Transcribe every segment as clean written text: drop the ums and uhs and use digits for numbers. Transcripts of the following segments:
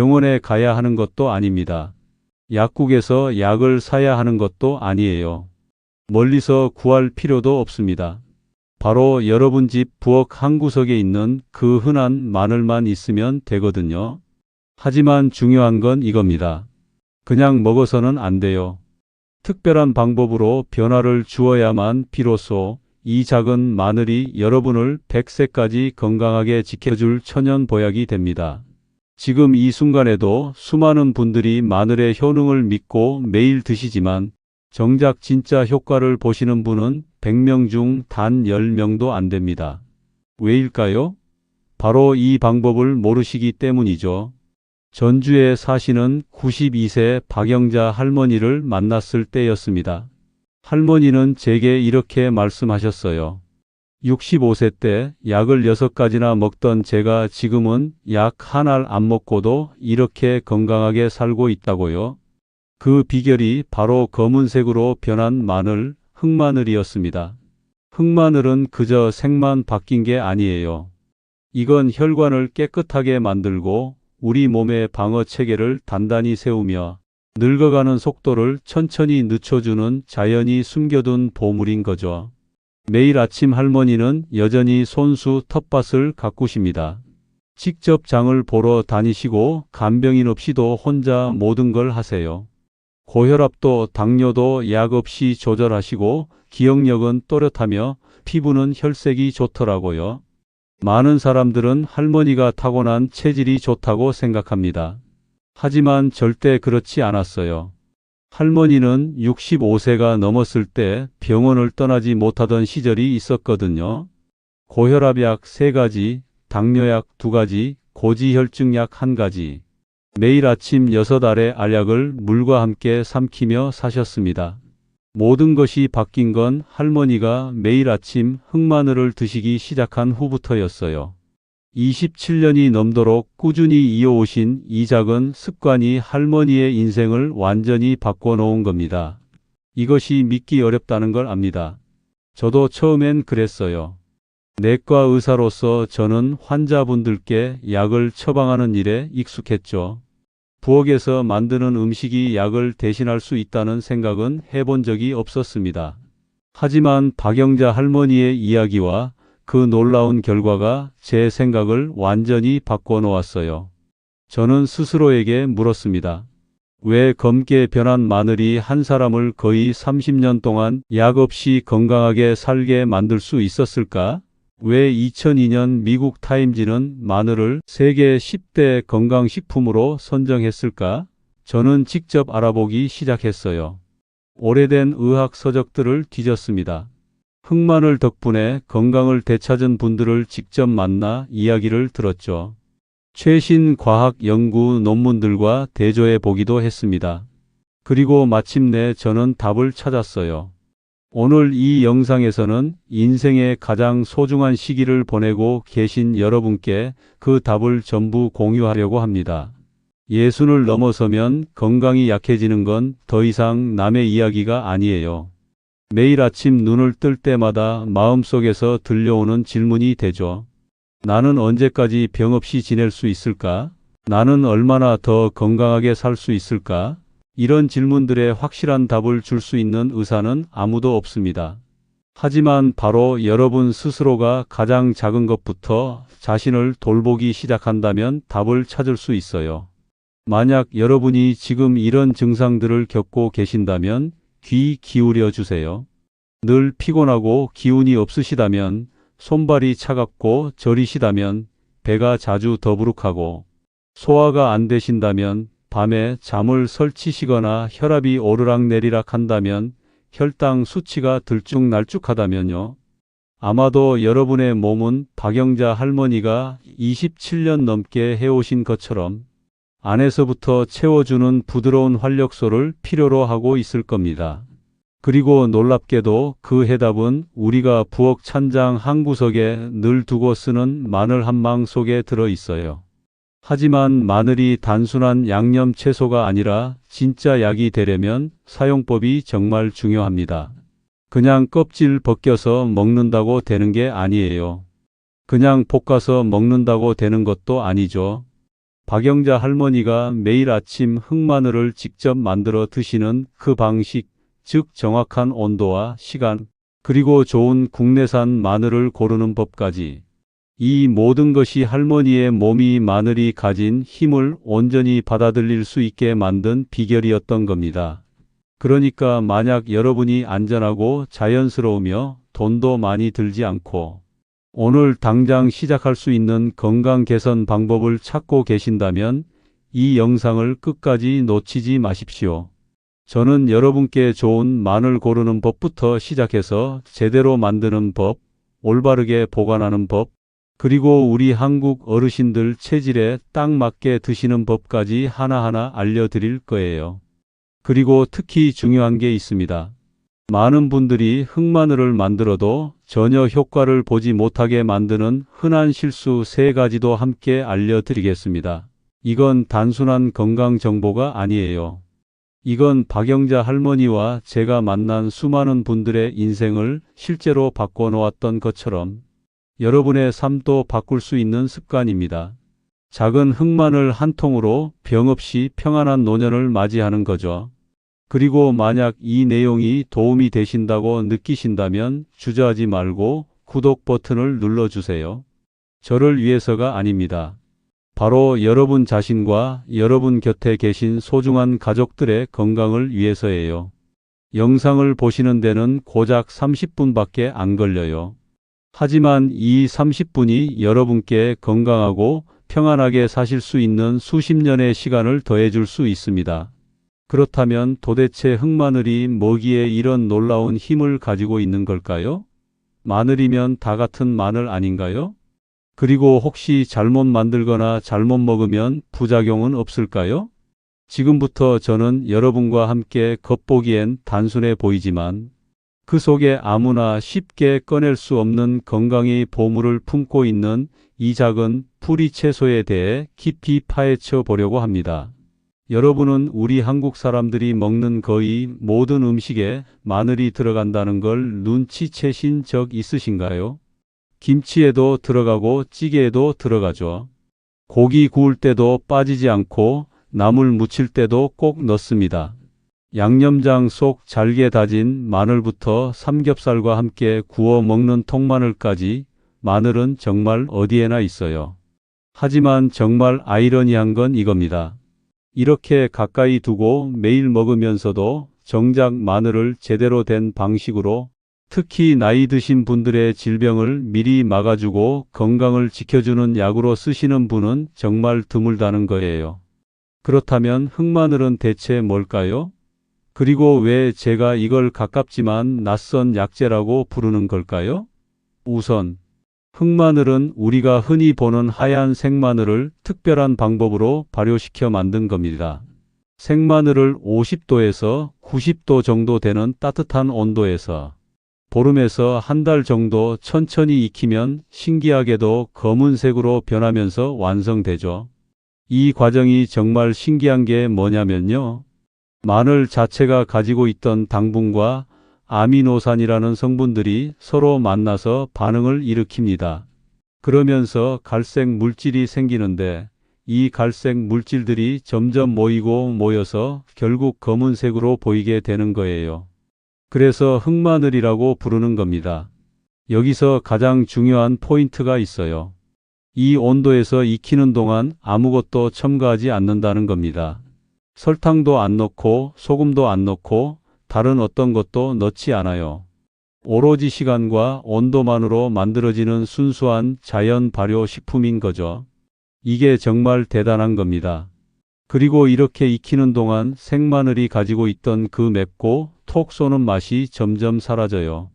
병원에 가야 하는 것도 아닙니다. 약국에서 약을 사야 하는 것도 아니에요. 멀리서 구할 필요도 없습니다. 바로 여러분 집 부엌 한 구석에 있는 그 흔한 마늘만 있으면 되거든요. 하지만 중요한 건 이겁니다. 그냥 먹어서는 안 돼요. 특별한 방법으로 변화를 주어야만 비로소 이 작은 마늘이 여러분을 100세까지 건강하게 지켜줄 천연 보약이 됩니다. 지금 이 순간에도 수많은 분들이 마늘의 효능을 믿고 매일 드시지만 정작 진짜 효과를 보시는 분은 100명 중 단 10명도 안 됩니다. 왜일까요? 바로 이 방법을 모르시기 때문이죠. 전주에 사시는 92세 박영자 할머니를 만났을 때였습니다. 할머니는 제게 이렇게 말씀하셨어요. 65세 때 약을 6가지나 먹던 제가 지금은 약 하나를 안 먹고도 이렇게 건강하게 살고 있다고요. 그 비결이 바로 검은색으로 변한 마늘, 흑마늘이었습니다. 흑마늘은 그저 색만 바뀐 게 아니에요. 이건 혈관을 깨끗하게 만들고 우리 몸의 방어 체계를 단단히 세우며 늙어가는 속도를 천천히 늦춰주는 자연이 숨겨둔 보물인 거죠. 매일 아침 할머니는 여전히 손수 텃밭을 가꾸십니다. 직접 장을 보러 다니시고 간병인 없이도 혼자 모든 걸 하세요. 고혈압도 당뇨도 약 없이 조절하시고 기억력은 또렷하며 피부는 혈색이 좋더라고요. 많은 사람들은 할머니가 타고난 체질이 좋다고 생각합니다. 하지만 절대 그렇지 않았어요. 할머니는 65세가 넘었을 때 병원을 떠나지 못하던 시절이 있었거든요. 고혈압약 3가지, 당뇨약 2가지, 고지혈증약 1가지. 매일 아침 6알의 알약을 물과 함께 삼키며 사셨습니다. 모든 것이 바뀐 건 할머니가 매일 아침 흑마늘을 드시기 시작한 후부터였어요. 27년이 넘도록 꾸준히 이어오신 이 작은 습관이 할머니의 인생을 완전히 바꿔놓은 겁니다. 이것이 믿기 어렵다는 걸 압니다. 저도 처음엔 그랬어요. 내과 의사로서 저는 환자분들께 약을 처방하는 일에 익숙했죠. 부엌에서 만드는 음식이 약을 대신할 수 있다는 생각은 해본 적이 없었습니다. 하지만 박영자 할머니의 이야기와 그 놀라운 결과가 제 생각을 완전히 바꿔놓았어요. 저는 스스로에게 물었습니다. 왜 검게 변한 마늘이 한 사람을 거의 30년 동안 약 없이 건강하게 살게 만들 수 있었을까? 왜 2002년 미국 타임지는 마늘을 세계 10대 건강식품으로 선정했을까? 저는 직접 알아보기 시작했어요. 오래된 의학 서적들을 뒤졌습니다. 흑마늘 덕분에 건강을 되찾은 분들을 직접 만나 이야기를 들었죠. 최신 과학 연구 논문들과 대조해 보기도 했습니다. 그리고 마침내 저는 답을 찾았어요. 오늘 이 영상에서는 인생의 가장 소중한 시기를 보내고 계신 여러분께 그 답을 전부 공유하려고 합니다. 예순을 넘어서면 건강이 약해지는 건 더 이상 남의 이야기가 아니에요. 매일 아침 눈을 뜰 때마다 마음속에서 들려오는 질문이 되죠. 나는 언제까지 병 없이 지낼 수 있을까? 나는 얼마나 더 건강하게 살 수 있을까? 이런 질문들에 확실한 답을 줄 수 있는 의사는 아무도 없습니다. 하지만 바로 여러분 스스로가 가장 작은 것부터 자신을 돌보기 시작한다면 답을 찾을 수 있어요. 만약 여러분이 지금 이런 증상들을 겪고 계신다면 귀 기울여 주세요. 늘 피곤하고 기운이 없으시다면, 손발이 차갑고 저리시다면, 배가 자주 더부룩하고, 소화가 안 되신다면, 밤에 잠을 설치시거나 혈압이 오르락내리락 한다면, 혈당 수치가 들쭉날쭉하다면요. 아마도 여러분의 몸은 박영자 할머니가 27년 넘게 해오신 것처럼 안에서부터 채워주는 부드러운 활력소를 필요로 하고 있을 겁니다. 그리고 놀랍게도 그 해답은 우리가 부엌 찬장 한 구석에 늘 두고 쓰는 마늘 한 망 속에 들어 있어요. 하지만 마늘이 단순한 양념 채소가 아니라 진짜 약이 되려면 사용법이 정말 중요합니다. 그냥 껍질 벗겨서 먹는다고 되는 게 아니에요. 그냥 볶아서 먹는다고 되는 것도 아니죠. 박영자 할머니가 매일 아침 흑마늘을 직접 만들어 드시는 그 방식, 즉 정확한 온도와 시간, 그리고 좋은 국내산 마늘을 고르는 법까지. 이 모든 것이 할머니의 몸이 마늘이 가진 힘을 온전히 받아들일 수 있게 만든 비결이었던 겁니다. 그러니까 만약 여러분이 안전하고 자연스러우며 돈도 많이 들지 않고 오늘 당장 시작할 수 있는 건강 개선 방법을 찾고 계신다면 이 영상을 끝까지 놓치지 마십시오. 저는 여러분께 좋은 마늘 고르는 법부터 시작해서 제대로 만드는 법, 올바르게 보관하는 법, 그리고 우리 한국 어르신들 체질에 딱 맞게 드시는 법까지 하나하나 알려드릴 거예요. 그리고 특히 중요한 게 있습니다. 많은 분들이 흑마늘을 만들어도 전혀 효과를 보지 못하게 만드는 흔한 실수 3가지도 함께 알려드리겠습니다. 이건 단순한 건강 정보가 아니에요. 이건 박영자 할머니와 제가 만난 수많은 분들의 인생을 실제로 바꿔놓았던 것처럼 여러분의 삶도 바꿀 수 있는 습관입니다. 작은 흑마늘 한 통으로 병 없이 평안한 노년을 맞이하는 거죠. 그리고 만약 이 내용이 도움이 되신다고 느끼신다면 주저하지 말고 구독 버튼을 눌러주세요. 저를 위해서가 아닙니다. 바로 여러분 자신과 여러분 곁에 계신 소중한 가족들의 건강을 위해서예요. 영상을 보시는 데는 고작 30분밖에 안 걸려요. 하지만 이 30분이 여러분께 건강하고 평안하게 사실 수 있는 수십 년의 시간을 더해줄 수 있습니다. 그렇다면 도대체 흑마늘이 뭐기에 이런 놀라운 힘을 가지고 있는 걸까요? 마늘이면 다 같은 마늘 아닌가요? 그리고 혹시 잘못 만들거나 잘못 먹으면 부작용은 없을까요? 지금부터 저는 여러분과 함께 겉보기엔 단순해 보이지만 그 속에 아무나 쉽게 꺼낼 수 없는 건강의 보물을 품고 있는 이 작은 뿌리 채소에 대해 깊이 파헤쳐 보려고 합니다. 여러분은 우리 한국 사람들이 먹는 거의 모든 음식에 마늘이 들어간다는 걸 눈치채신 적 있으신가요? 김치에도 들어가고 찌개에도 들어가죠. 고기 구울 때도 빠지지 않고 나물 무칠 때도 꼭 넣습니다. 양념장 속 잘게 다진 마늘부터 삼겹살과 함께 구워 먹는 통마늘까지 마늘은 정말 어디에나 있어요. 하지만 정말 아이러니한 건 이겁니다. 이렇게 가까이 두고 매일 먹으면서도 정작 마늘을 제대로 된 방식으로 특히 나이 드신 분들의 질병을 미리 막아주고 건강을 지켜주는 약으로 쓰시는 분은 정말 드물다는 거예요. 그렇다면 흑마늘은 대체 뭘까요? 그리고 왜 제가 이걸 가깝지만 낯선 약재라고 부르는 걸까요? 우선 흑마늘은 우리가 흔히 보는 하얀 생마늘을 특별한 방법으로 발효시켜 만든 겁니다. 생마늘을 50도에서 90도 정도 되는 따뜻한 온도에서 보름에서 한 달 정도 천천히 익히면 신기하게도 검은색으로 변하면서 완성되죠. 이 과정이 정말 신기한 게 뭐냐면요. 마늘 자체가 가지고 있던 당분과 아미노산이라는 성분들이 서로 만나서 반응을 일으킵니다. 그러면서 갈색 물질이 생기는데 이 갈색 물질들이 점점 모이고 모여서 결국 검은색으로 보이게 되는 거예요. 그래서 흑마늘이라고 부르는 겁니다. 여기서 가장 중요한 포인트가 있어요. 이 온도에서 익히는 동안 아무것도 첨가하지 않는다는 겁니다. 설탕도 안 넣고 소금도 안 넣고 다른 어떤 것도 넣지 않아요. 오로지 시간과 온도만으로 만들어지는 순수한 자연 발효 식품인 거죠. 이게 정말 대단한 겁니다. 그리고 이렇게 익히는 동안 생마늘이 가지고 있던 그 맵고 톡 쏘는 맛이 점점 사라져요.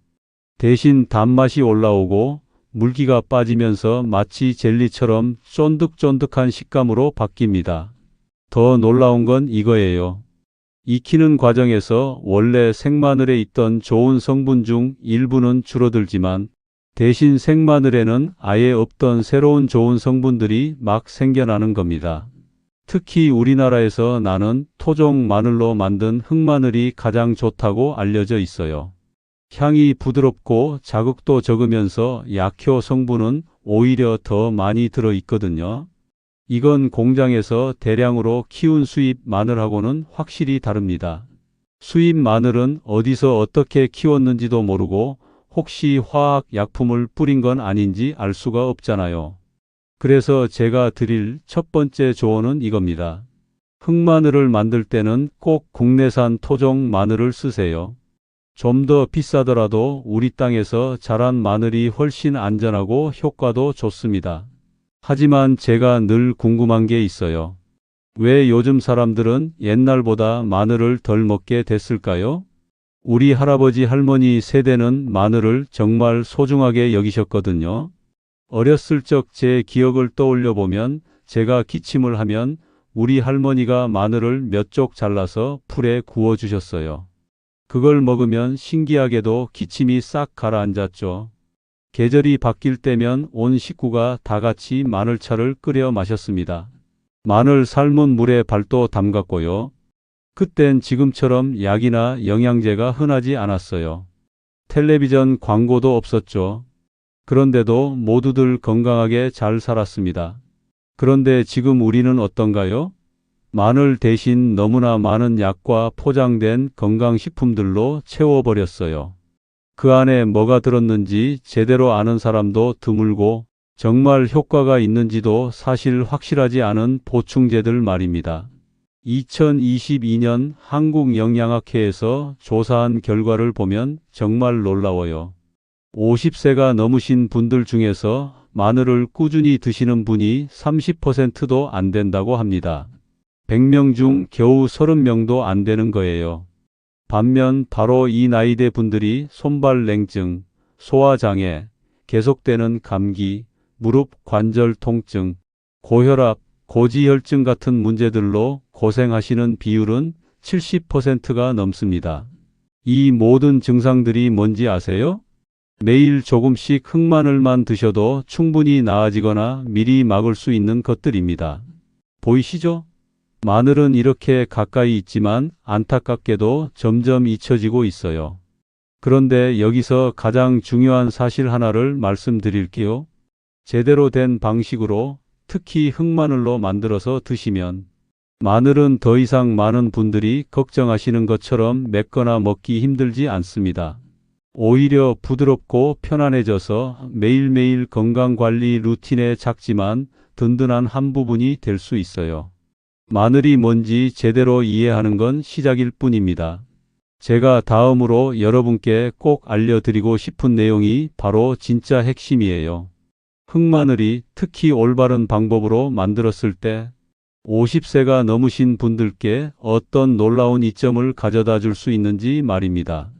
대신 단맛이 올라오고 물기가 빠지면서 마치 젤리처럼 쫀득쫀득한 식감으로 바뀝니다. 더 놀라운 건 이거예요. 익히는 과정에서 원래 생마늘에 있던 좋은 성분 중 일부는 줄어들지만 대신 생마늘에는 아예 없던 새로운 좋은 성분들이 막 생겨나는 겁니다. 특히 우리나라에서 나는 토종 마늘로 만든 흑마늘이 가장 좋다고 알려져 있어요. 향이 부드럽고 자극도 적으면서 약효 성분은 오히려 더 많이 들어 있거든요. 이건 공장에서 대량으로 키운 수입 마늘하고는 확실히 다릅니다. 수입 마늘은 어디서 어떻게 키웠는지도 모르고 혹시 화학 약품을 뿌린 건 아닌지 알 수가 없잖아요. 그래서 제가 드릴 첫 번째 조언은 이겁니다. 흑마늘을 만들 때는 꼭 국내산 토종 마늘을 쓰세요. 좀 더 비싸더라도 우리 땅에서 자란 마늘이 훨씬 안전하고 효과도 좋습니다. 하지만 제가 늘 궁금한 게 있어요. 왜 요즘 사람들은 옛날보다 마늘을 덜 먹게 됐을까요? 우리 할아버지 할머니 세대는 마늘을 정말 소중하게 여기셨거든요. 어렸을 적 제 기억을 떠올려 보면 제가 기침을 하면 우리 할머니가 마늘을 몇 쪽 잘라서 풀에 구워 주셨어요. 그걸 먹으면 신기하게도 기침이 싹 가라앉았죠. 계절이 바뀔 때면 온 식구가 다 같이 마늘차를 끓여 마셨습니다. 마늘 삶은 물에 발도 담갔고요. 그땐 지금처럼 약이나 영양제가 흔하지 않았어요. 텔레비전 광고도 없었죠. 그런데도 모두들 건강하게 잘 살았습니다. 그런데 지금 우리는 어떤가요? 마늘 대신 너무나 많은 약과 포장된 건강식품들로 채워버렸어요. 그 안에 뭐가 들었는지 제대로 아는 사람도 드물고 정말 효과가 있는지도 사실 확실하지 않은 보충제들 말입니다. 2022년 한국영양학회에서 조사한 결과를 보면 정말 놀라워요. 50세가 넘으신 분들 중에서 마늘을 꾸준히 드시는 분이 30%도 안 된다고 합니다. 100명 중 겨우 30명도 안 되는 거예요. 반면 바로 이 나이대 분들이 손발 냉증, 소화장애, 계속되는 감기, 무릎 관절 통증, 고혈압, 고지혈증 같은 문제들로 고생하시는 비율은 70%가 넘습니다. 이 모든 증상들이 뭔지 아세요? 매일 조금씩 흑마늘만 드셔도 충분히 나아지거나 미리 막을 수 있는 것들입니다. 보이시죠? 마늘은 이렇게 가까이 있지만 안타깝게도 점점 잊혀지고 있어요. 그런데 여기서 가장 중요한 사실 하나를 말씀드릴게요. 제대로 된 방식으로 특히 흑마늘로 만들어서 드시면 마늘은 더 이상 많은 분들이 걱정하시는 것처럼 맵거나 먹기 힘들지 않습니다. 오히려 부드럽고 편안해져서 매일매일 건강관리 루틴의 작지만 든든한 한 부분이 될 수 있어요. 마늘이 뭔지 제대로 이해하는 건 시작일 뿐입니다. 제가 다음으로 여러분께 꼭 알려드리고 싶은 내용이 바로 진짜 핵심이에요. 흑마늘이 특히 올바른 방법으로 만들었을 때 50세가 넘으신 분들께 어떤 놀라운 이점을 가져다 줄 수 있는지 말입니다.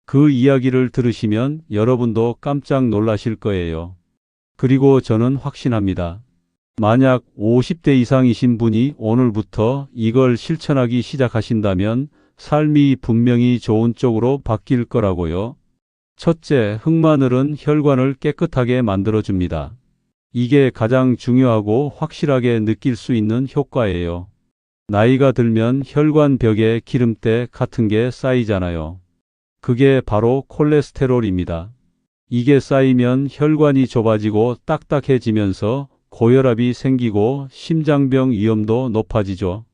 그 이야기를 들으시면 여러분도 깜짝 놀라실 거예요. 그리고 저는 확신합니다. 만약 50대 이상이신 분이 오늘부터 이걸 실천하기 시작하신다면 삶이 분명히 좋은 쪽으로 바뀔 거라고요. 첫째, 흑마늘은 혈관을 깨끗하게 만들어줍니다. 이게 가장 중요하고 확실하게 느낄 수 있는 효과예요. 나이가 들면 혈관 벽에 기름때 같은 게 쌓이잖아요. 그게 바로 콜레스테롤입니다. 이게 쌓이면 혈관이 좁아지고 딱딱해지면서 고혈압이 생기고 심장병 위험도 높아지죠.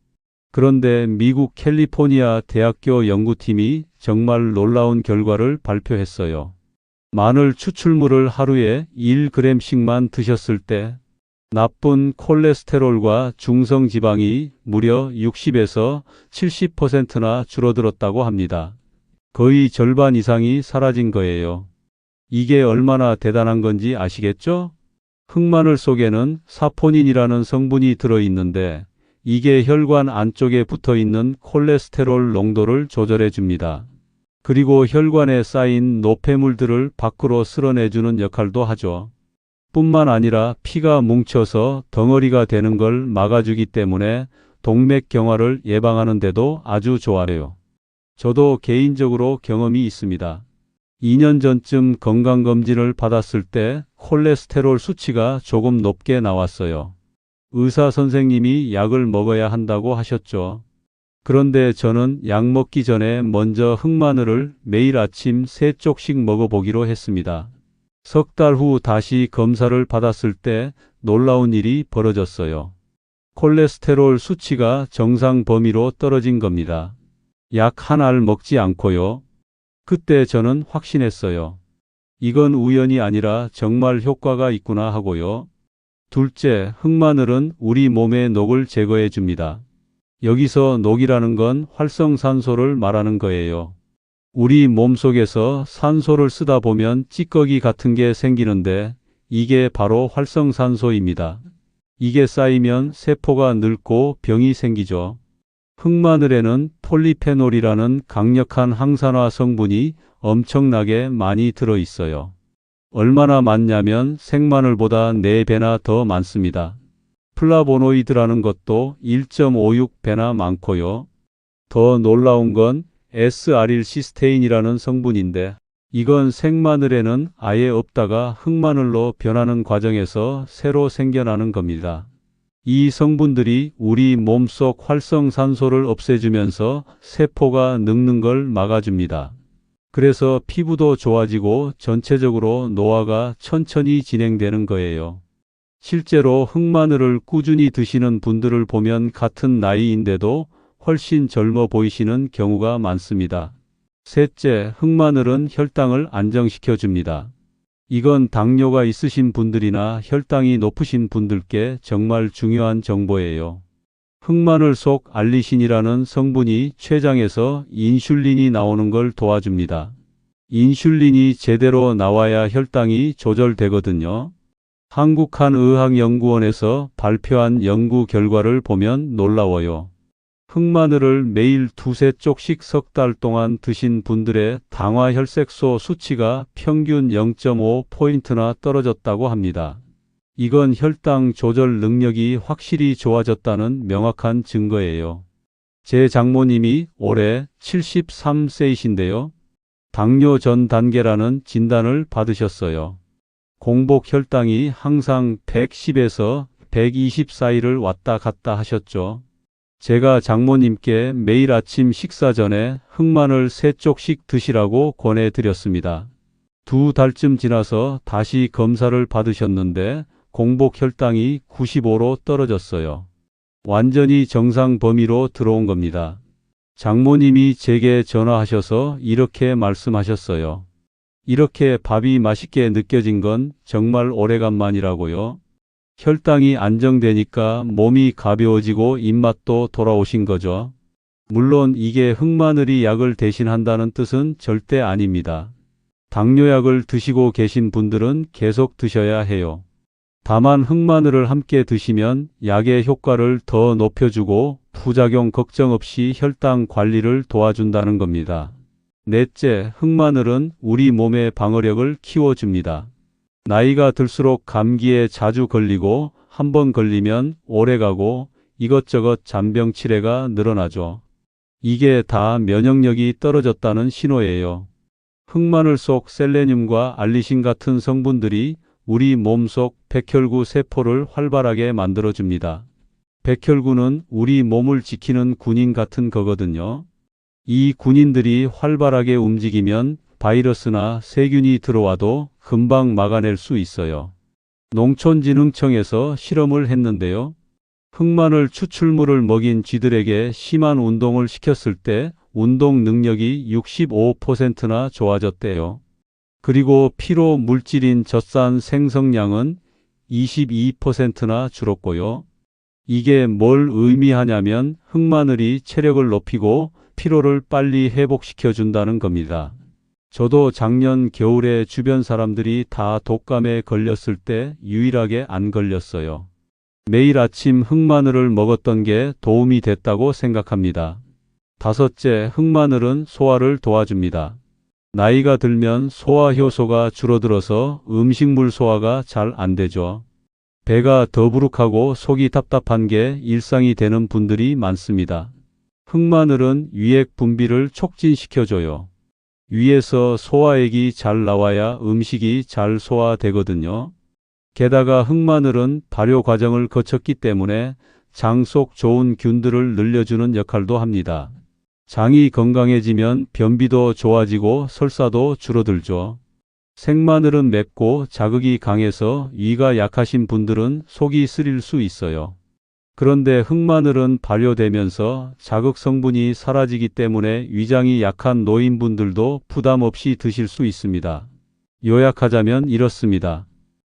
그런데 미국 캘리포니아 대학교 연구팀이 정말 놀라운 결과를 발표했어요. 마늘 추출물을 하루에 1g씩만 드셨을 때 나쁜 콜레스테롤과 중성지방이 무려 60에서 70%나 줄어들었다고 합니다. 거의 절반 이상이 사라진 거예요. 이게 얼마나 대단한 건지 아시겠죠? 흑마늘 속에는 사포닌이라는 성분이 들어있는데 이게 혈관 안쪽에 붙어있는 콜레스테롤 농도를 조절해 줍니다. 그리고 혈관에 쌓인 노폐물들을 밖으로 쓸어내주는 역할도 하죠. 뿐만 아니라 피가 뭉쳐서 덩어리가 되는 걸 막아주기 때문에 동맥경화를 예방하는 데도 아주 좋아요. 저도 개인적으로 경험이 있습니다. 2년 전쯤 건강검진을 받았을 때 콜레스테롤 수치가 조금 높게 나왔어요. 의사 선생님이 약을 먹어야 한다고 하셨죠. 그런데 저는 약 먹기 전에 먼저 흑마늘을 매일 아침 3쪽씩 먹어보기로 했습니다. 석 달 후 다시 검사를 받았을 때 놀라운 일이 벌어졌어요. 콜레스테롤 수치가 정상 범위로 떨어진 겁니다. 약 한 알 먹지 않고요. 그때 저는 확신했어요. 이건 우연이 아니라 정말 효과가 있구나 하고요. 둘째, 흑마늘은 우리 몸의 녹을 제거해 줍니다. 여기서 녹이라는 건 활성산소를 말하는 거예요. 우리 몸속에서 산소를 쓰다 보면 찌꺼기 같은 게 생기는데 이게 바로 활성산소입니다. 이게 쌓이면 세포가 늙고 병이 생기죠. 흑마늘에는 폴리페놀이라는 강력한 항산화 성분이 엄청나게 많이 들어 있어요. 얼마나 많냐면 생마늘보다 4배나 더 많습니다. 플라보노이드라는 것도 1.56배나 많고요. 더 놀라운 건 S아릴시스테인이라는 성분인데 이건 생마늘에는 아예 없다가 흑마늘로 변하는 과정에서 새로 생겨나는 겁니다. 이 성분들이 우리 몸속 활성산소를 없애주면서 세포가 늙는 걸 막아줍니다. 그래서 피부도 좋아지고 전체적으로 노화가 천천히 진행되는 거예요. 실제로 흑마늘을 꾸준히 드시는 분들을 보면 같은 나이인데도 훨씬 젊어 보이시는 경우가 많습니다. 셋째, 흑마늘은 혈당을 안정시켜 줍니다. 이건 당뇨가 있으신 분들이나 혈당이 높으신 분들께 정말 중요한 정보예요. 흑마늘 속 알리신이라는 성분이 췌장에서 인슐린이 나오는 걸 도와줍니다. 인슐린이 제대로 나와야 혈당이 조절되거든요. 한국한의학연구원에서 발표한 연구 결과를 보면 놀라워요. 흑마늘을 매일 2~3쪽씩 석 달 동안 드신 분들의 당화혈색소 수치가 평균 0.5포인트나 떨어졌다고 합니다. 이건 혈당 조절 능력이 확실히 좋아졌다는 명확한 증거예요. 제 장모님이 올해 73세이신데요. 당뇨 전 단계라는 진단을 받으셨어요. 공복 혈당이 항상 110에서 120 사이를 왔다 갔다 하셨죠. 제가 장모님께 매일 아침 식사 전에 흑마늘 3쪽씩 드시라고 권해드렸습니다. 2달쯤 지나서 다시 검사를 받으셨는데 공복 혈당이 95로 떨어졌어요. 완전히 정상 범위로 들어온 겁니다. 장모님이 제게 전화하셔서 이렇게 말씀하셨어요. 이렇게 밥이 맛있게 느껴진 건 정말 오래간만이라고요. 혈당이 안정되니까 몸이 가벼워지고 입맛도 돌아오신 거죠. 물론 이게 흑마늘이 약을 대신한다는 뜻은 절대 아닙니다. 당뇨약을 드시고 계신 분들은 계속 드셔야 해요. 다만 흑마늘을 함께 드시면 약의 효과를 더 높여주고 부작용 걱정 없이 혈당 관리를 도와준다는 겁니다. 넷째, 흑마늘은 우리 몸의 방어력을 키워줍니다. 나이가 들수록 감기에 자주 걸리고 한번 걸리면 오래가고 이것저것 잔병 치레가 늘어나죠. 이게 다 면역력이 떨어졌다는 신호예요. 흑마늘 속 셀레늄과 알리신 같은 성분들이 우리 몸속 백혈구 세포를 활발하게 만들어줍니다. 백혈구는 우리 몸을 지키는 군인 같은 거거든요. 이 군인들이 활발하게 움직이면 바이러스나 세균이 들어와도 금방 막아낼 수 있어요. 농촌진흥청에서 실험을 했는데요. 흑마늘 추출물을 먹인 쥐들에게 심한 운동을 시켰을 때 운동 능력이 65%나 좋아졌대요. 그리고 피로 물질인 젖산 생성량은 22%나 줄었고요. 이게 뭘 의미하냐면 흑마늘이 체력을 높이고 피로를 빨리 회복시켜 준다는 겁니다. 저도 작년 겨울에 주변 사람들이 다 독감에 걸렸을 때 유일하게 안 걸렸어요. 매일 아침 흑마늘을 먹었던 게 도움이 됐다고 생각합니다. 다섯째, 흑마늘은 소화를 도와줍니다. 나이가 들면 소화 효소가 줄어들어서 음식물 소화가 잘 안 되죠. 배가 더부룩하고 속이 답답한 게 일상이 되는 분들이 많습니다. 흑마늘은 위액 분비를 촉진시켜줘요. 위에서 소화액이 잘 나와야 음식이 잘 소화되거든요. 게다가 흑마늘은 발효 과정을 거쳤기 때문에 장 속 좋은 균들을 늘려주는 역할도 합니다. 장이 건강해지면 변비도 좋아지고 설사도 줄어들죠. 생마늘은 맵고 자극이 강해서 위가 약하신 분들은 속이 쓰릴 수 있어요. 그런데 흑마늘은 발효되면서 자극 성분이 사라지기 때문에 위장이 약한 노인분들도 부담 없이 드실 수 있습니다. 요약하자면 이렇습니다.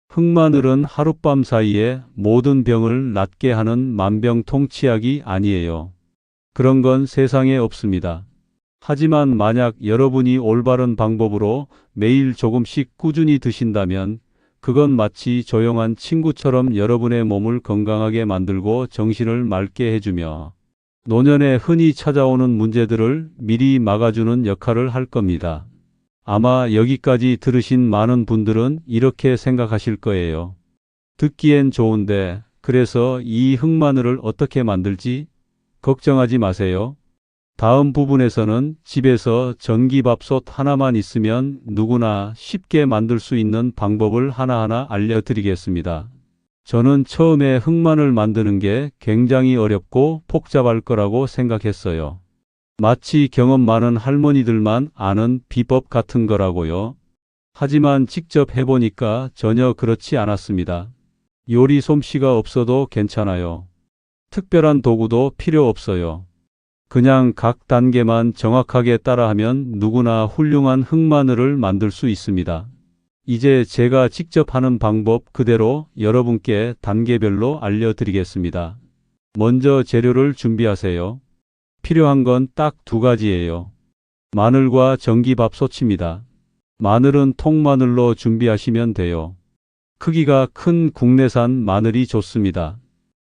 흑마늘은 하룻밤 사이에 모든 병을 낫게 하는 만병통치약이 아니에요. 그런 건 세상에 없습니다. 하지만 만약 여러분이 올바른 방법으로 매일 조금씩 꾸준히 드신다면 그건 마치 조용한 친구처럼 여러분의 몸을 건강하게 만들고 정신을 맑게 해주며 노년에 흔히 찾아오는 문제들을 미리 막아주는 역할을 할 겁니다. 아마 여기까지 들으신 많은 분들은 이렇게 생각하실 거예요. 듣기엔 좋은데 그래서 이 흑마늘을 어떻게 만들지? 걱정하지 마세요. 다음 부분에서는 집에서 전기밥솥 하나만 있으면 누구나 쉽게 만들 수 있는 방법을 하나하나 알려드리겠습니다. 저는 처음에 흑마늘 만드는 게 굉장히 어렵고 복잡할 거라고 생각했어요. 마치 경험 많은 할머니들만 아는 비법 같은 거라고요. 하지만 직접 해보니까 전혀 그렇지 않았습니다. 요리 솜씨가 없어도 괜찮아요. 특별한 도구도 필요 없어요. 그냥 각 단계만 정확하게 따라하면 누구나 훌륭한 흑마늘을 만들 수 있습니다. 이제 제가 직접 하는 방법 그대로 여러분께 단계별로 알려드리겠습니다. 먼저 재료를 준비하세요. 필요한 건 딱 두 가지예요. 마늘과 전기밥솥입니다. 마늘은 통마늘로 준비하시면 돼요. 크기가 큰 국내산 마늘이 좋습니다.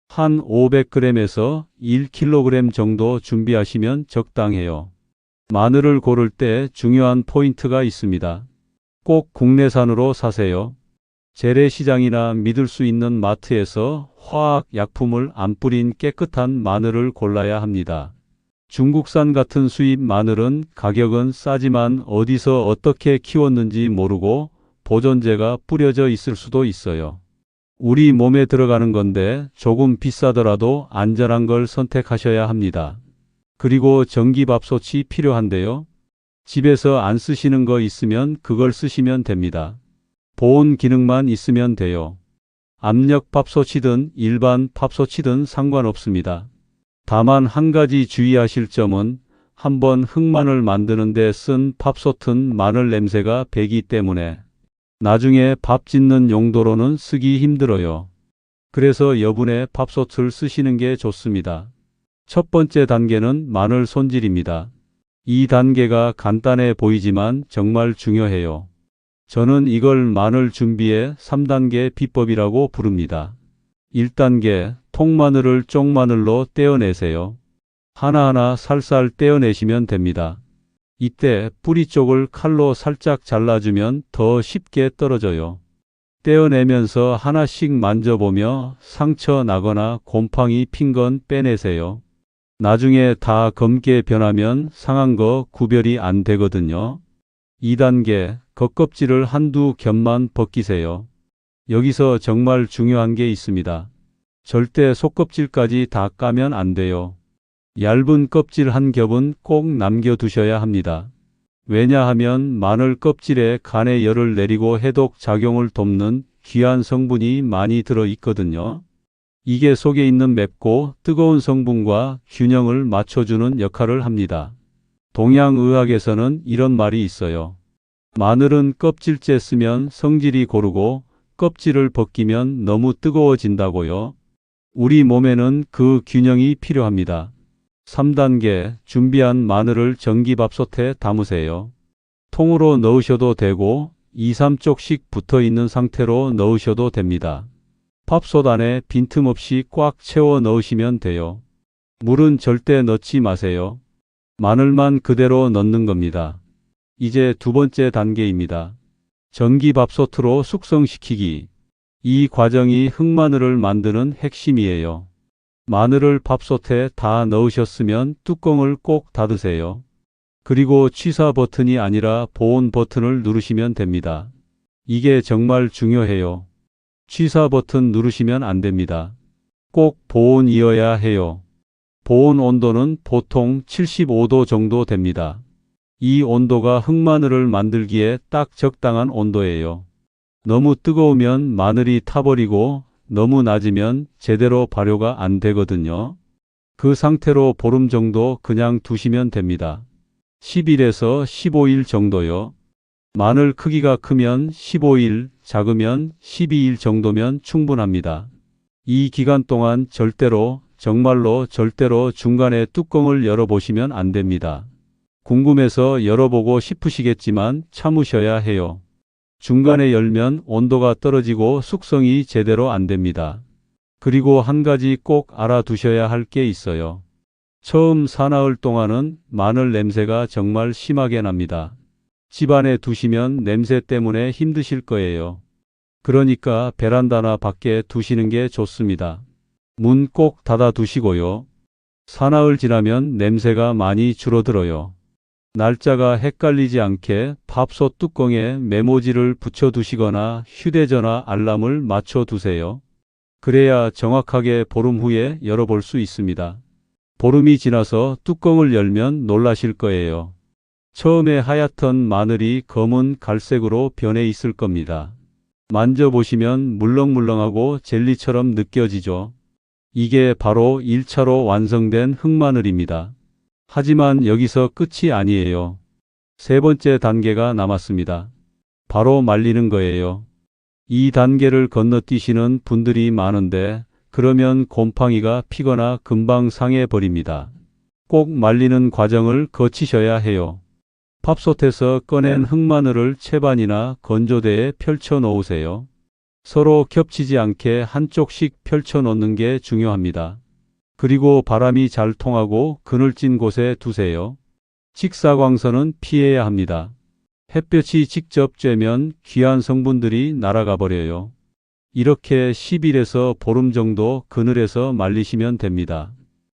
한 500g에서 1kg 정도 준비하시면 적당해요. 마늘을 고를 때 중요한 포인트가 있습니다. 꼭 국내산으로 사세요. 재래시장이나 믿을 수 있는 마트에서 화학 약품을 안 뿌린 깨끗한 마늘을 골라야 합니다. 중국산 같은 수입 마늘은 가격은 싸지만 어디서 어떻게 키웠는지 모르고 보존제가 뿌려져 있을 수도 있어요. 우리 몸에 들어가는 건데 조금 비싸더라도 안전한 걸 선택하셔야 합니다. 그리고 전기밥솥이 필요한데요. 집에서 안 쓰시는 거 있으면 그걸 쓰시면 됩니다. 보온 기능만 있으면 돼요. 압력 밥솥이든 일반 밥솥이든 상관없습니다. 다만 한 가지 주의하실 점은 한번 흑마늘 만드는 데 쓴 밥솥은 마늘 냄새가 배기 때문에 나중에 밥 짓는 용도로는 쓰기 힘들어요. 그래서 여분의 밥솥을 쓰시는 게 좋습니다. 첫 번째 단계는 마늘 손질입니다. 이 단계가 간단해 보이지만 정말 중요해요. 저는 이걸 마늘 준비의 3단계 비법이라고 부릅니다. 1단계, 통마늘을 쪽마늘로 떼어내세요. 하나하나 살살 떼어내시면 됩니다. 이때 뿌리 쪽을 칼로 살짝 잘라주면 더 쉽게 떨어져요. 떼어내면서 하나씩 만져보며 상처 나거나 곰팡이 핀 건 빼내세요. 나중에 다 검게 변하면 상한 거 구별이 안 되거든요. 2단계, 겉껍질을 한두 겹만 벗기세요. 여기서 정말 중요한 게 있습니다. 절대 속껍질까지 다 까면 안 돼요. 얇은 껍질 한 겹은 꼭 남겨두셔야 합니다. 왜냐하면 마늘 껍질에 간의 열을 내리고 해독 작용을 돕는 귀한 성분이 많이 들어 있거든요. 이게 속에 있는 맵고 뜨거운 성분과 균형을 맞춰주는 역할을 합니다. 동양의학에서는 이런 말이 있어요. 마늘은 껍질째 쓰면 성질이 고르고 껍질을 벗기면 너무 뜨거워진다고요. 우리 몸에는 그 균형이 필요합니다. 3단계, 준비한 마늘을 전기밥솥에 담으세요. 통으로 넣으셔도 되고 2, 3쪽씩 붙어 있는 상태로 넣으셔도 됩니다. 밥솥 안에 빈틈없이 꽉 채워 넣으시면 돼요. 물은 절대 넣지 마세요. 마늘만 그대로 넣는 겁니다. 이제 두 번째 단계입니다. 전기밥솥으로 숙성시키기. 이 과정이 흑마늘을 만드는 핵심이에요. 마늘을 밥솥에 다 넣으셨으면 뚜껑을 꼭 닫으세요. 그리고 취사 버튼이 아니라 보온 버튼을 누르시면 됩니다. 이게 정말 중요해요. 취사 버튼 누르시면 안 됩니다. 꼭 보온이어야 해요. 보온 온도는 보통 75도 정도 됩니다. 이 온도가 흑마늘을 만들기에 딱 적당한 온도예요. 너무 뜨거우면 마늘이 타버리고 너무 낮으면 제대로 발효가 안 되거든요. 그 상태로 보름 정도 그냥 두시면 됩니다. 10일에서 15일 정도요. 마늘 크기가 크면 15일, 작으면 12일 정도면 충분합니다. 이 기간 동안 절대로, 정말로 절대로 중간에 뚜껑을 열어보시면 안 됩니다. 궁금해서 열어보고 싶으시겠지만 참으셔야 해요. 중간에 열면 온도가 떨어지고 숙성이 제대로 안 됩니다. 그리고 한 가지 꼭 알아두셔야 할 게 있어요. 처음 사나흘 동안은 마늘 냄새가 정말 심하게 납니다. 집안에 두시면 냄새 때문에 힘드실 거예요. 그러니까 베란다나 밖에 두시는 게 좋습니다. 문 꼭 닫아 두시고요. 사나흘 지나면 냄새가 많이 줄어들어요. 날짜가 헷갈리지 않게 밥솥 뚜껑에 메모지를 붙여 두시거나 휴대전화 알람을 맞춰 두세요. 그래야 정확하게 보름 후에 열어볼 수 있습니다. 보름이 지나서 뚜껑을 열면 놀라실 거예요. 처음에 하얗던 마늘이 검은 갈색으로 변해 있을 겁니다. 만져보시면 물렁물렁하고 젤리처럼 느껴지죠. 이게 바로 1차로 완성된 흑마늘입니다. 하지만 여기서 끝이 아니에요. 세 번째 단계가 남았습니다. 바로 말리는 거예요. 이 단계를 건너뛰시는 분들이 많은데 그러면 곰팡이가 피거나 금방 상해 버립니다. 꼭 말리는 과정을 거치셔야 해요. 밥솥에서 꺼낸 흑마늘을 채반이나 건조대에 펼쳐 놓으세요. 서로 겹치지 않게 한쪽씩 펼쳐 놓는 게 중요합니다. 그리고 바람이 잘 통하고 그늘진 곳에 두세요. 직사광선은 피해야 합니다. 햇볕이 직접 쬐면 귀한 성분들이 날아가 버려요. 이렇게 10일에서 보름 정도 그늘에서 말리시면 됩니다.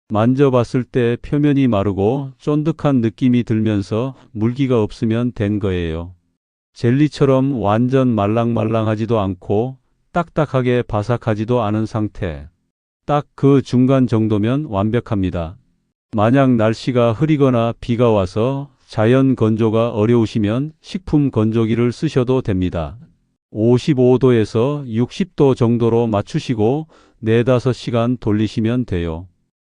만져봤을 때 표면이 마르고 쫀득한 느낌이 들면서 물기가 없으면 된 거예요. 젤리처럼 완전 말랑말랑하지도 않고 딱딱하게 바삭하지도 않은 상태. 딱 그 중간 정도면 완벽합니다. 만약 날씨가 흐리거나 비가 와서 자연 건조가 어려우시면 식품 건조기를 쓰셔도 됩니다. 55도에서 60도 정도로 맞추시고 4-5시간 돌리시면 돼요.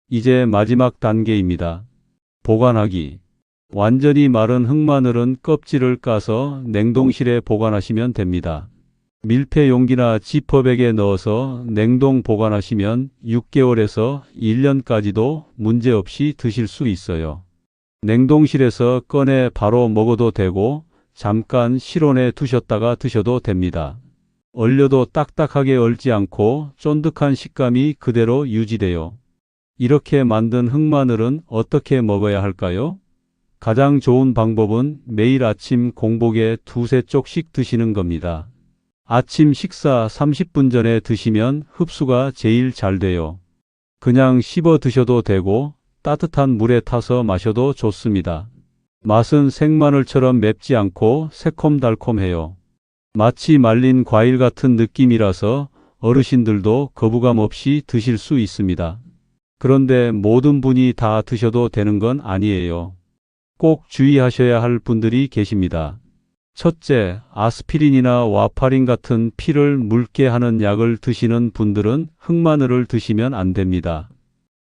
이제 마지막 단계입니다. 보관하기. 완전히 마른 흑마늘은 껍질을 까서 냉동실에 보관하시면 됩니다. 밀폐 용기나 지퍼백에 넣어서 냉동 보관하시면 6개월에서 1년까지도 문제없이 드실 수 있어요. 냉동실에서 꺼내 바로 먹어도 되고 잠깐 실온에 두셨다가 드셔도 됩니다. 얼려도 딱딱하게 얼지 않고 쫀득한 식감이 그대로 유지돼요. 이렇게 만든 흑마늘은 어떻게 먹어야 할까요? 가장 좋은 방법은 매일 아침 공복에 2-3쪽씩 드시는 겁니다. 아침 식사 30분 전에 드시면 흡수가 제일 잘 돼요. 그냥 씹어 드셔도 되고 따뜻한 물에 타서 마셔도 좋습니다. 맛은 생마늘처럼 맵지 않고 새콤달콤해요. 마치 말린 과일 같은 느낌이라서 어르신들도 거부감 없이 드실 수 있습니다. 그런데 모든 분이 다 드셔도 되는 건 아니에요. 꼭 주의하셔야 할 분들이 계십니다. 첫째, 아스피린이나 와파린 같은 피를 묽게 하는 약을 드시는 분들은 흑마늘을 드시면 안 됩니다.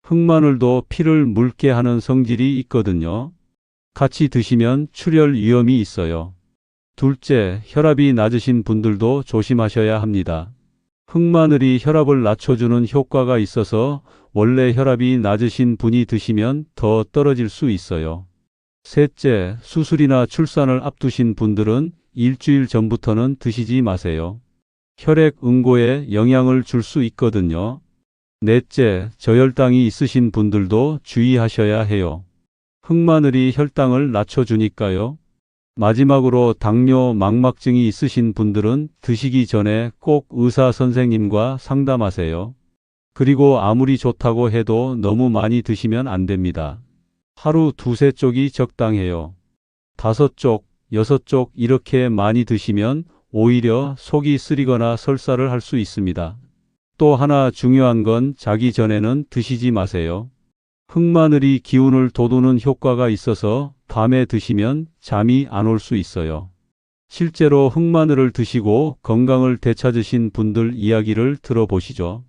흑마늘도 피를 묽게 하는 성질이 있거든요. 같이 드시면 출혈 위험이 있어요. 둘째, 혈압이 낮으신 분들도 조심하셔야 합니다. 흑마늘이 혈압을 낮춰주는 효과가 있어서 원래 혈압이 낮으신 분이 드시면 더 떨어질 수 있어요. 셋째, 수술이나 출산을 앞두신 분들은 일주일 전부터는 드시지 마세요. 혈액 응고에 영향을 줄 수 있거든요. 넷째, 저혈당이 있으신 분들도 주의하셔야 해요. 흑마늘이 혈당을 낮춰주니까요. 마지막으로 당뇨 망막증이 있으신 분들은 드시기 전에 꼭 의사 선생님과 상담하세요. 그리고 아무리 좋다고 해도 너무 많이 드시면 안 됩니다. 하루 2-3쪽이 적당해요. 5쪽, 6쪽 이렇게 많이 드시면 오히려 속이 쓰리거나 설사를 할 수 있습니다. 또 하나 중요한 건 자기 전에는 드시지 마세요. 흑마늘이 기운을 돋우는 효과가 있어서 밤에 드시면 잠이 안 올 수 있어요. 실제로 흑마늘을 드시고 건강을 되찾으신 분들 이야기를 들어보시죠.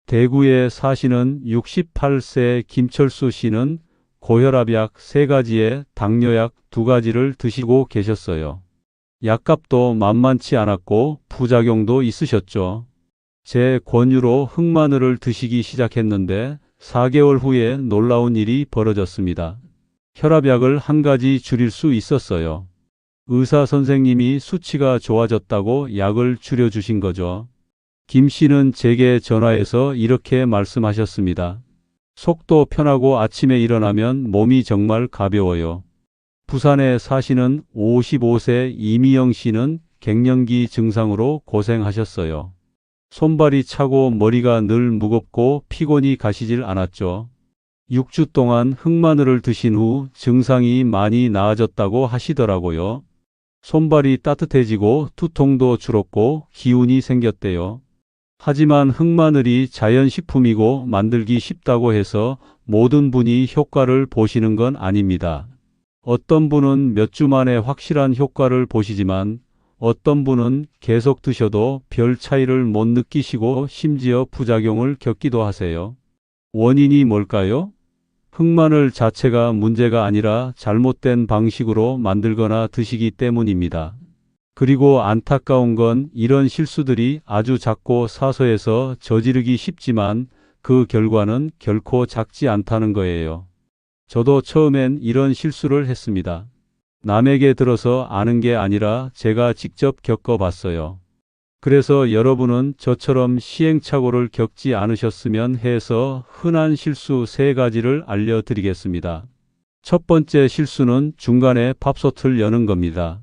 대구에 사시는 68세 김철수 씨는 고혈압약 3가지에 당뇨약 2가지를 드시고 계셨어요. 약값도 만만치 않았고 부작용도 있으셨죠. 제 권유로 흑마늘을 드시기 시작했는데 4개월 후에 놀라운 일이 벌어졌습니다. 혈압약을 1가지 줄일 수 있었어요. 의사 선생님이 수치가 좋아졌다고 약을 줄여주신 거죠. 김 씨는 제게 전화해서 이렇게 말씀하셨습니다. 속도 편하고 아침에 일어나면 몸이 정말 가벼워요. 부산에 사시는 55세 이미영 씨는 갱년기 증상으로 고생하셨어요. 손발이 차고 머리가 늘 무겁고 피곤이 가시질 않았죠. 6주 동안 흑마늘을 드신 후 증상이 많이 나아졌다고 하시더라고요. 손발이 따뜻해지고 두통도 줄었고 기운이 생겼대요. 하지만 흑마늘이 자연식품이고 만들기 쉽다고 해서 모든 분이 효과를 보시는 건 아닙니다. 어떤 분은 몇 주 만에 확실한 효과를 보시지만 어떤 분은 계속 드셔도 별 차이를 못 느끼시고 심지어 부작용을 겪기도 하세요. 원인이 뭘까요? 흑마늘 자체가 문제가 아니라 잘못된 방식으로 만들거나 드시기 때문입니다. 그리고 안타까운 건 이런 실수들이 아주 작고 사소해서 저지르기 쉽지만 그 결과는 결코 작지 않다는 거예요. 저도 처음엔 이런 실수를 했습니다. 남에게 들어서 아는 게 아니라 제가 직접 겪어봤어요. 그래서 여러분은 저처럼 시행착오를 겪지 않으셨으면 해서 흔한 실수 3가지를 알려드리겠습니다. 첫 번째 실수는 중간에 밥솥을 여는 겁니다.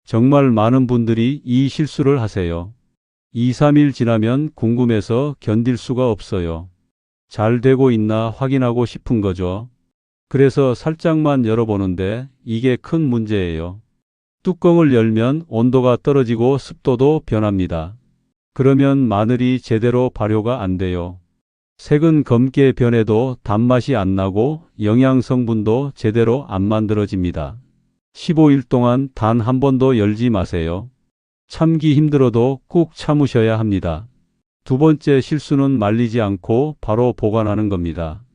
정말 많은 분들이 이 실수를 하세요. 2, 3일 지나면 궁금해서 견딜 수가 없어요. 잘 되고 있나 확인하고 싶은 거죠. 그래서 살짝만 열어보는데 이게 큰 문제예요. 뚜껑을 열면 온도가 떨어지고 습도도 변합니다. 그러면 마늘이 제대로 발효가 안 돼요. 색은 검게 변해도 단맛이 안 나고 영양 성분도 제대로 안 만들어집니다. 15일 동안 단 한 번도 열지 마세요. 참기 힘들어도 꾹 참으셔야 합니다. 두 번째 실수는 말리지 않고 바로 보관하는 겁니다.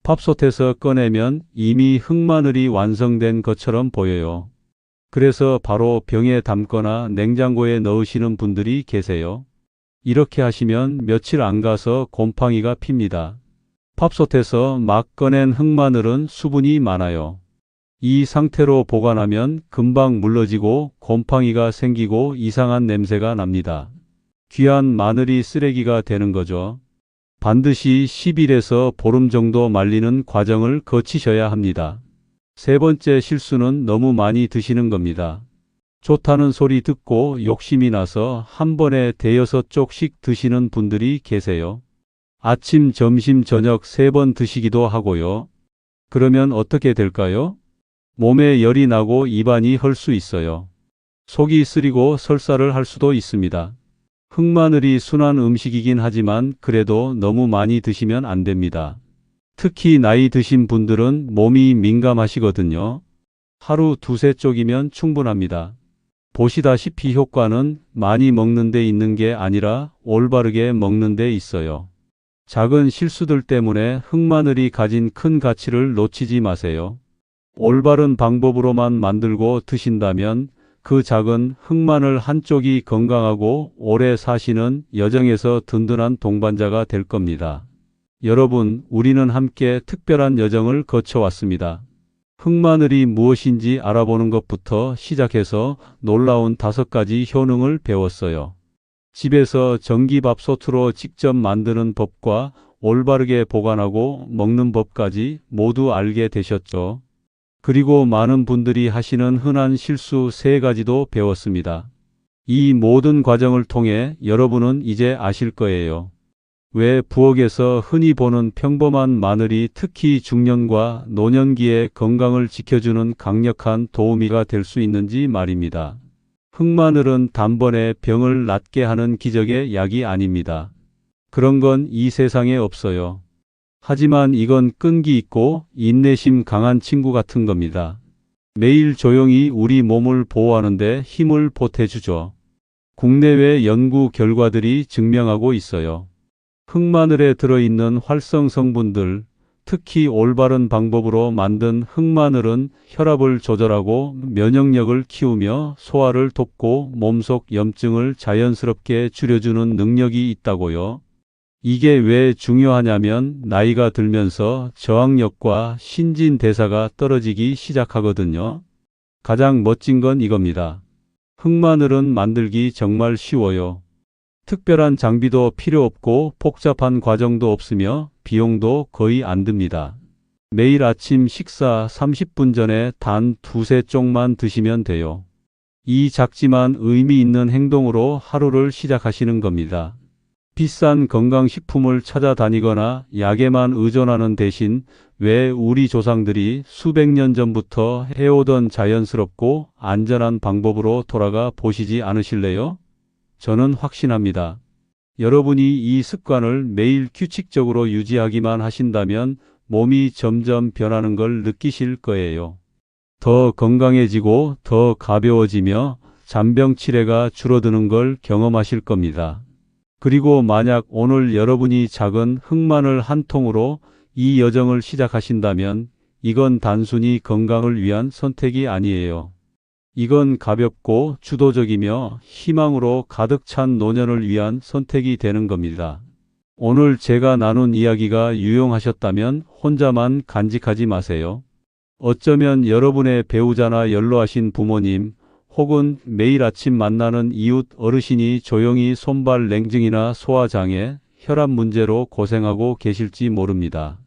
밥솥에서 꺼내면 이미 흑마늘이 완성된 것처럼 보여요. 그래서 바로 병에 담거나 냉장고에 넣으시는 분들이 계세요. 이렇게 하시면 며칠 안 가서 곰팡이가 핍니다. 밥솥에서 막 꺼낸 흑마늘은 수분이 많아요. 이 상태로 보관하면 금방 물러지고 곰팡이가 생기고 이상한 냄새가 납니다. 귀한 마늘이 쓰레기가 되는 거죠. 반드시 10일에서 보름 정도 말리는 과정을 거치셔야 합니다. 세 번째 실수는 너무 많이 드시는 겁니다. 좋다는 소리 듣고 욕심이 나서 한 번에 대여섯 쪽씩 드시는 분들이 계세요. 아침, 점심, 저녁 3번 드시기도 하고요. 그러면 어떻게 될까요? 몸에 열이 나고 입안이 헐 수 있어요. 속이 쓰리고 설사를 할 수도 있습니다. 흑마늘이 순한 음식이긴 하지만 그래도 너무 많이 드시면 안 됩니다. 특히 나이 드신 분들은 몸이 민감하시거든요. 하루 2~3쪽이면 충분합니다. 보시다시피 효과는 많이 먹는 데 있는 게 아니라 올바르게 먹는 데 있어요. 작은 실수들 때문에 흑마늘이 가진 큰 가치를 놓치지 마세요. 올바른 방법으로만 만들고 드신다면 그 작은 흑마늘 한쪽이 건강하고 오래 사시는 여정에서 든든한 동반자가 될 겁니다. 여러분, 우리는 함께 특별한 여정을 거쳐왔습니다. 흑마늘이 무엇인지 알아보는 것부터 시작해서 놀라운 5가지 효능을 배웠어요. 집에서 전기밥솥으로 직접 만드는 법과 올바르게 보관하고 먹는 법까지 모두 알게 되셨죠. 그리고 많은 분들이 하시는 흔한 실수 3가지도 배웠습니다. 이 모든 과정을 통해 여러분은 이제 아실 거예요. 왜 부엌에서 흔히 보는 평범한 마늘이 특히 중년과 노년기의 건강을 지켜주는 강력한 도우미가 될 수 있는지 말입니다. 흑마늘은 단번에 병을 낫게 하는 기적의 약이 아닙니다. 그런 건 이 세상에 없어요. 하지만 이건 끈기 있고 인내심 강한 친구 같은 겁니다. 매일 조용히 우리 몸을 보호하는 데 힘을 보태주죠. 국내외 연구 결과들이 증명하고 있어요. 흑마늘에 들어있는 활성 성분들, 특히 올바른 방법으로 만든 흑마늘은 혈압을 조절하고 면역력을 키우며 소화를 돕고 몸속 염증을 자연스럽게 줄여주는 능력이 있다고요. 이게 왜 중요하냐면 나이가 들면서 저항력과 신진대사가 떨어지기 시작하거든요. 가장 멋진 건 이겁니다. 흑마늘은 만들기 정말 쉬워요. 특별한 장비도 필요 없고 복잡한 과정도 없으며 비용도 거의 안 듭니다. 매일 아침 식사 30분 전에 단 두세 쪽만 드시면 돼요. 이 작지만 의미 있는 행동으로 하루를 시작하시는 겁니다. 비싼 건강식품을 찾아다니거나 약에만 의존하는 대신 왜 우리 조상들이 수백 년 전부터 해오던 자연스럽고 안전한 방법으로 돌아가 보시지 않으실래요? 저는 확신합니다. 여러분이 이 습관을 매일 규칙적으로 유지하기만 하신다면 몸이 점점 변하는 걸 느끼실 거예요. 더 건강해지고 더 가벼워지며 잔병치레가 줄어드는 걸 경험하실 겁니다. 그리고 만약 오늘 여러분이 작은 흑마늘 한 통으로 이 여정을 시작하신다면 이건 단순히 건강을 위한 선택이 아니에요. 이건 가볍고 주도적이며 희망으로 가득 찬 노년을 위한 선택이 되는 겁니다. 오늘 제가 나눈 이야기가 유용하셨다면 혼자만 간직하지 마세요. 어쩌면 여러분의 배우자나 연로하신 부모님, 혹은 매일 아침 만나는 이웃 어르신이 조용히 손발 냉증이나 소화장애, 혈압 문제로 고생하고 계실지 모릅니다.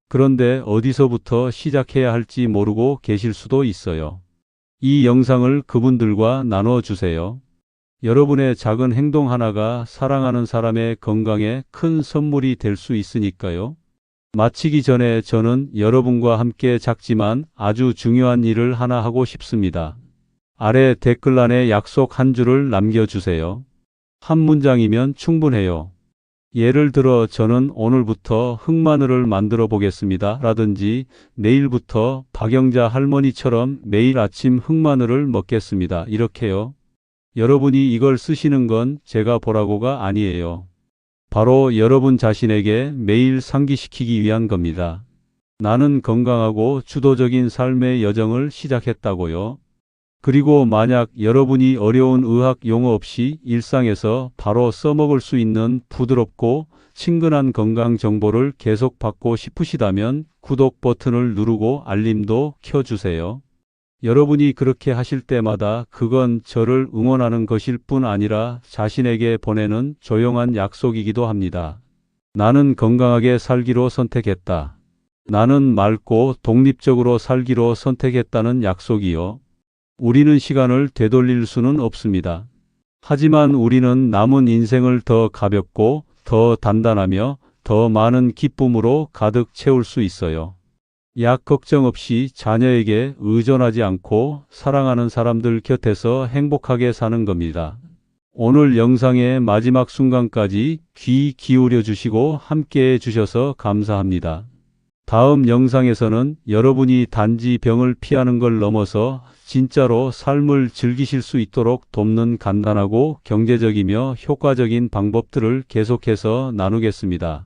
그런데 어디서부터 시작해야 할지 모르고 계실 수도 있어요. 이 영상을 그분들과 나눠주세요. 여러분의 작은 행동 하나가 사랑하는 사람의 건강에 큰 선물이 될 수 있으니까요. 마치기 전에 저는 여러분과 함께 작지만 아주 중요한 일을 하나 하고 싶습니다. 아래 댓글란에 약속 한 줄을 남겨주세요. 한 문장이면 충분해요. 예를 들어 저는 오늘부터 흑마늘을 만들어 보겠습니다. 라든지 내일부터 박영자 할머니처럼 매일 아침 흑마늘을 먹겠습니다. 이렇게요. 여러분이 이걸 쓰시는 건 제가 보라고가 아니에요. 바로 여러분 자신에게 매일 상기시키기 위한 겁니다. 나는 건강하고 주도적인 삶의 여정을 시작했다고요. 그리고 만약 여러분이 어려운 의학 용어 없이 일상에서 바로 써먹을 수 있는 부드럽고 친근한 건강 정보를 계속 받고 싶으시다면 구독 버튼을 누르고 알림도 켜주세요. 여러분이 그렇게 하실 때마다 그건 저를 응원하는 것일 뿐 아니라 자신에게 보내는 조용한 약속이기도 합니다. 나는 건강하게 살기로 선택했다. 나는 맑고 독립적으로 살기로 선택했다는 약속이요. 우리는 시간을 되돌릴 수는 없습니다. 하지만 우리는 남은 인생을 더 가볍고 더 단단하며 더 많은 기쁨으로 가득 채울 수 있어요. 약 걱정 없이 자녀에게 의존하지 않고 사랑하는 사람들 곁에서 행복하게 사는 겁니다. 오늘 영상의 마지막 순간까지 귀 기울여 주시고 함께 해주셔서 감사합니다. 다음 영상에서는 여러분이 단지 병을 피하는 걸 넘어서 진짜로 삶을 즐기실 수 있도록 돕는 간단하고 경제적이며 효과적인 방법들을 계속해서 나누겠습니다.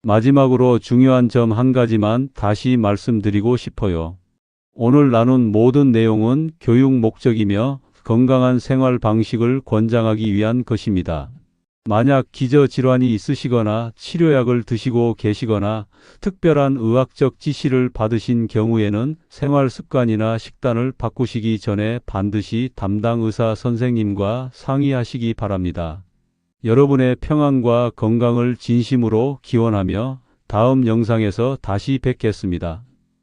마지막으로 중요한 점 한 가지만 다시 말씀드리고 싶어요. 오늘 나눈 모든 내용은 교육 목적이며 건강한 생활 방식을 권장하기 위한 것입니다. 만약 기저질환이 있으시거나 치료약을 드시고 계시거나 특별한 의학적 지시를 받으신 경우에는 생활 습관이나 식단을 바꾸시기 전에 반드시 담당 의사 선생님과 상의하시기 바랍니다. 여러분의 평안과 건강을 진심으로 기원하며 다음 영상에서 다시 뵙겠습니다.